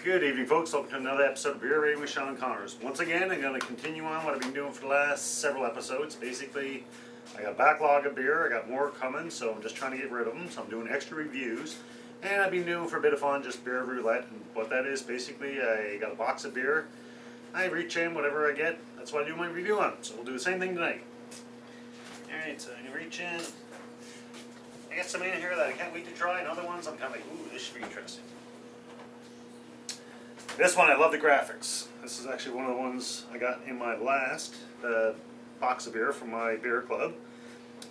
Good evening, folks. Welcome to another episode of Beer Rating with Sean Connors. Once again, I'm going to continue on what I've been doing for the last several episodes. Basically, I got a backlog of beer. I got more coming, so I'm just trying to get rid of them. So I'm doing extra reviews. And I've been doing for a bit of fun, just beer roulette. And what that is, basically, I got a box of beer. I reach in, whatever I get, that's what I do my review on. So we'll do the same thing tonight. Alright, so I can reach in. I got some in here that I can't wait to try, and other ones I'm kind of like, ooh, this should be interesting. This one, I love the graphics. This is actually one of the ones I got in my last box of beer from my beer club.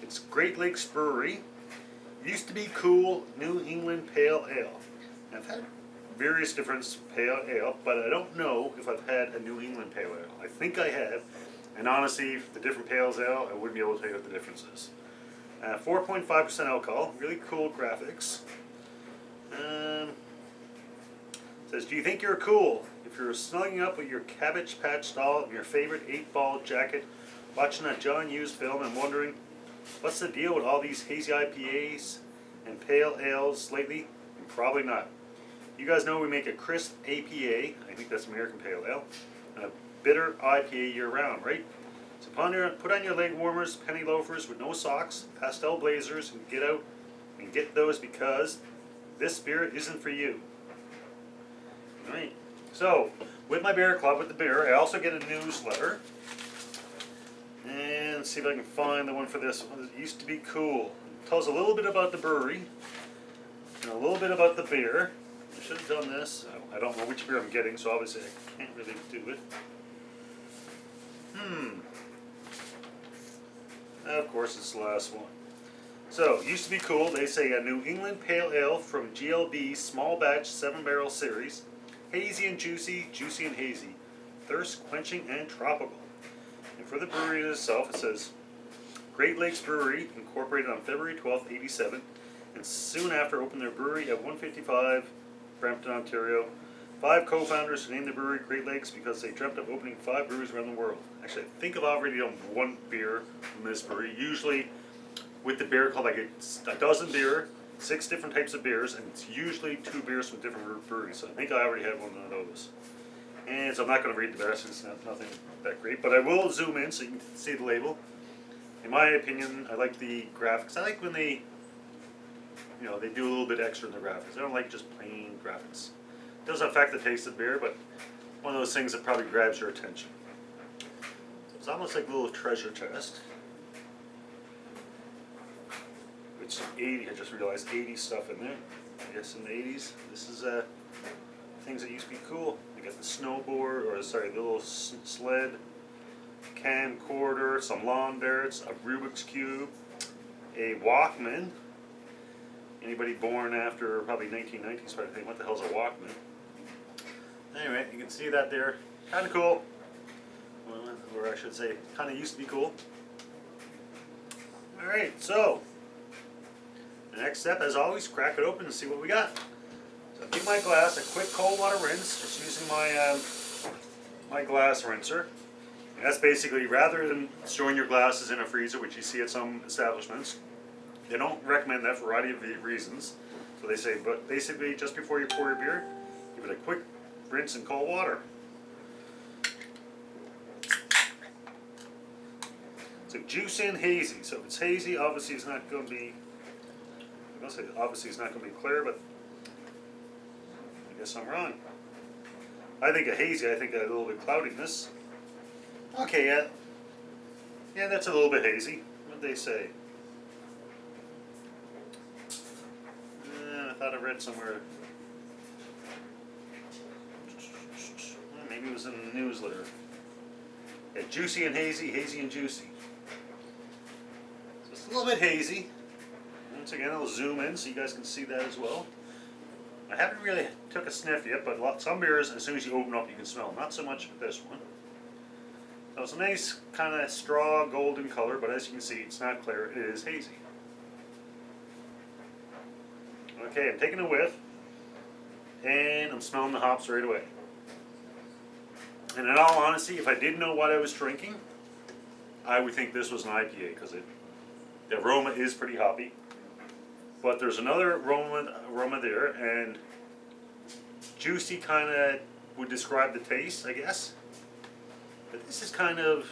It's Great Lakes Brewery. Used to be Cool New England Pale Ale. I've had various different pale ale, but I don't know if I've had a New England Pale Ale. I think I have, and honestly, the different pale ale, I wouldn't be able to tell you what the difference is. 4.5% alcohol, really cool graphics. Says, do you think you're cool if you're snuggling up with your Cabbage Patch doll and your favorite 8-ball jacket, watching a John Hughes film and wondering, what's the deal with all these hazy IPAs and pale ales lately? Probably not. You guys know we make a crisp APA, I think that's American Pale Ale, and a bitter IPA year-round, right? So put on your leg warmers, penny loafers with no socks, pastel blazers, and get out and get those because this beer isn't for you. Alright, so with my beer club, with the beer, I also get a newsletter. And let's see if I can find the one for this one. It used to be Cool. It tells a little bit about the brewery and a little bit about the beer. I should have done this. I don't know which beer I'm getting, so obviously I can't really do it. Of course, it's the last one. So, used to be Cool. They say a New England Pale Ale from GLB Small Batch 7-Barrel Series. Hazy and juicy, juicy and hazy. Thirst quenching and tropical. And for the brewery itself, it says Great Lakes Brewery, incorporated on February 12th, 87, and soon after opened their brewery at 155 Brampton, Ontario. 5 co-founders named the brewery Great Lakes because they dreamt of opening 5 breweries around the world. Actually, I think I've already done one beer from this brewery. Usually, with the beer club, I get a dozen beer, 6 different types of beers, and it's usually 2 beers from different breweries. So I think I already had one of those. And so I'm not going to read the rest, it's nothing that great. But I will zoom in so you can see the label. In my opinion, I like the graphics. I like when they do a little bit extra in the graphics. I don't like just plain graphics. It doesn't affect the taste of beer, but one of those things that probably grabs your attention. So it's almost like a little treasure chest. Which 80, I just realized 80 stuff in there. I guess in the 80s. This is things that used to be cool. You got the snowboard, the little sled, camcorder, some lawn darts, a Rubik's Cube, a Walkman. Anybody born after probably 1990s probably think, what the hell's a Walkman? Anyway, you can see that there. Kind of cool. Or I should say, kind of used to be cool. Alright, so the next step, as always, crack it open and see what we got. So give my glass a quick cold water rinse, just using my my glass rinser. And that's basically, rather than storing your glasses in a freezer, which you see at some establishments, they don't recommend that for a variety of reasons. So they say, but basically, just before you pour your beer, give it a quick rinse in cold water. So juicy and hazy. So if it's hazy, obviously it's not going to be. I must say, obviously it's not going to be clear, but I guess I'm wrong. I think a hazy. I think a little bit cloudiness. Okay, yeah, that's a little bit hazy. What'd they say? I thought I read somewhere. Maybe it was in the newsletter. Yeah, juicy and hazy, hazy and juicy. So it's a little bit hazy. Once again, I'll zoom in so you guys can see that as well. I haven't really took a sniff yet, but some beers, as soon as you open up, you can smell them. Not so much with this one. So it's a nice kind of straw golden color, but as you can see, it's not clear. It is hazy. Okay, I'm taking a whiff, and I'm smelling the hops right away. And in all honesty, if I didn't know what I was drinking, I would think this was an IPA because the aroma is pretty hoppy. But there's another aroma there, and juicy kind of would describe the taste, I guess. But this is kind of,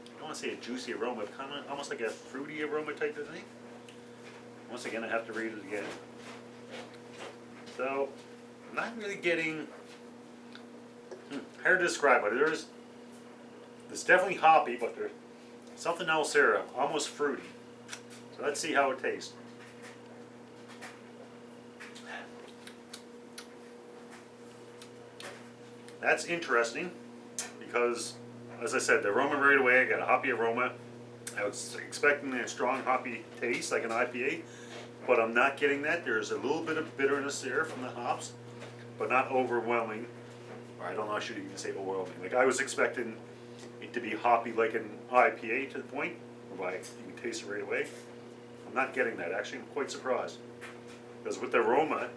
I don't want to say a juicy aroma, but kind of almost like a fruity aroma type of thing. Once again, I have to read it again. So, I'm not really getting, hard to describe, but it's definitely hoppy, but there's something else there, almost fruity. So let's see how it tastes. That's interesting because, as I said, the aroma right away, I got a hoppy aroma. I was expecting a strong hoppy taste like an IPA, but I'm not getting that. There's a little bit of bitterness there from the hops, but not overwhelming. Or I don't know, I should even say overwhelming. Like I was expecting it to be hoppy like an IPA to the point whereby you can taste it right away. I'm not getting that. Actually, I'm quite surprised. Because with the aroma,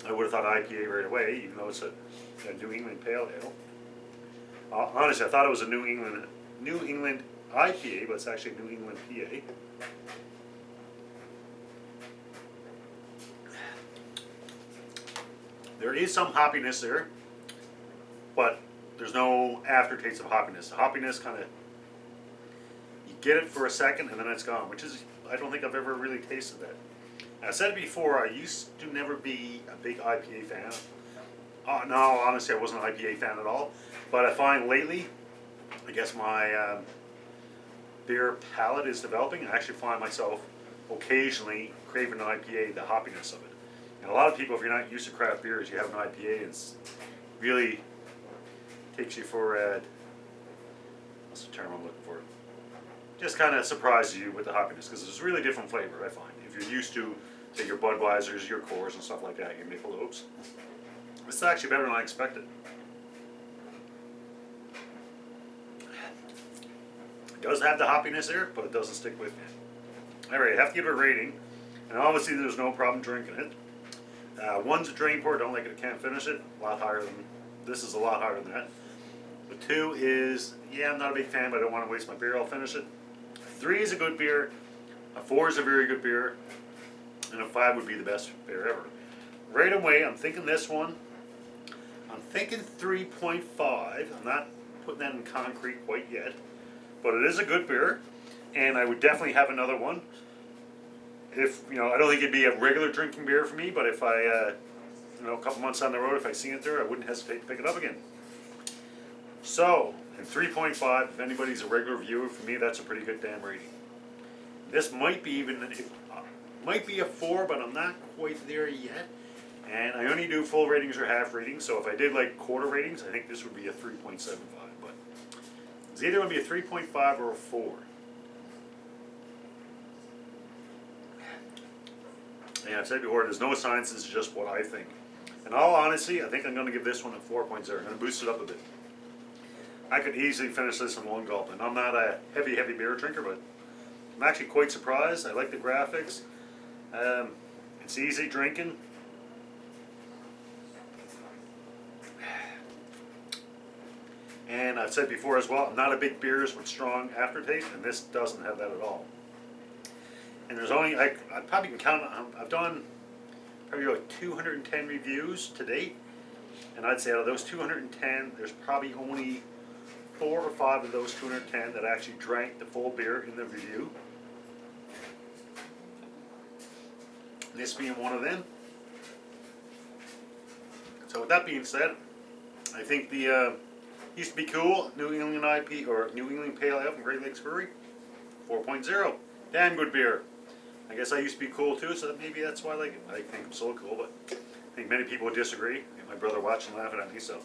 I would have thought IPA right away, even though it's a New England Pale Ale. Honestly, I thought it was a New England IPA, but it's actually New England PA. There is some hoppiness there, but there's no aftertaste of hoppiness. The hoppiness kind of, you get it for a second and then it's gone, which is, I don't think I've ever really tasted that. I said it before, I used to never be a big IPA fan. No, honestly, I wasn't an IPA fan at all. But I find lately, I guess my beer palate is developing. I actually find myself occasionally craving an IPA, the hoppiness of it. And a lot of people, if you're not used to craft beers, you have an IPA, and it's really takes you for what's the term I'm looking for? Just kind of surprises you with the hoppiness, because it's a really different flavor, I find. If you're used to, say, your Budweisers, your Coors, and stuff like that, your Michelobs, it's actually better than I expected. It does have the hoppiness there, but it doesn't stick with me. Alright, I have to give it a rating, and obviously there's no problem drinking it. One's a drain pour, don't like it, can't finish it. A lot higher than, this is a lot higher than that. The 2 is, yeah, I'm not a big fan, but I don't want to waste my beer, I'll finish it. 3 is a good beer, a 4 is a very good beer, and a 5 would be the best beer ever. Right away, I'm thinking this one, I'm thinking 3.5, I'm not putting that in concrete quite yet, but it is a good beer, and I would definitely have another one. If, I don't think it'd be a regular drinking beer for me, but if I, a couple months down the road, if I see it there, I wouldn't hesitate to pick it up again. So, in 3.5, if anybody's a regular viewer, for me, that's a pretty good damn rating. This might be might be a 4, but I'm not quite there yet. And I only do full ratings or half ratings, so if I did like quarter ratings, I think this would be a 3.75. But it's either going to be a 3.5 or a 4. And I've said before, there's no science, this is just what I think. In all honesty, I think I'm going to give this one a 4.0. I'm going to boost it up a bit. I could easily finish this in one gulp, and I'm not a heavy beer drinker, but I'm actually quite surprised. I like the graphics. It's easy drinking. And I've said before as well, I'm not a big beers with strong aftertaste, and this doesn't have that at all. And there's only, I probably can count, I've done probably about 210 reviews to date, and I'd say out of those 210, there's probably only 4 or 5 of those 210 that actually drank the full beer in the review. This being one of them. So with that being said, I think the used to be cool New England IP or New England Pale Ale from Great Lakes Brewery, 4.0, damn good beer. I guess I used to be cool too, so maybe that's why I like it. I think I'm so cool, but I think many people would disagree. My brother watching laughing at me, so.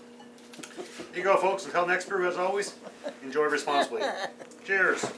There you go, folks. Until next brew, as always, enjoy responsibly. Cheers.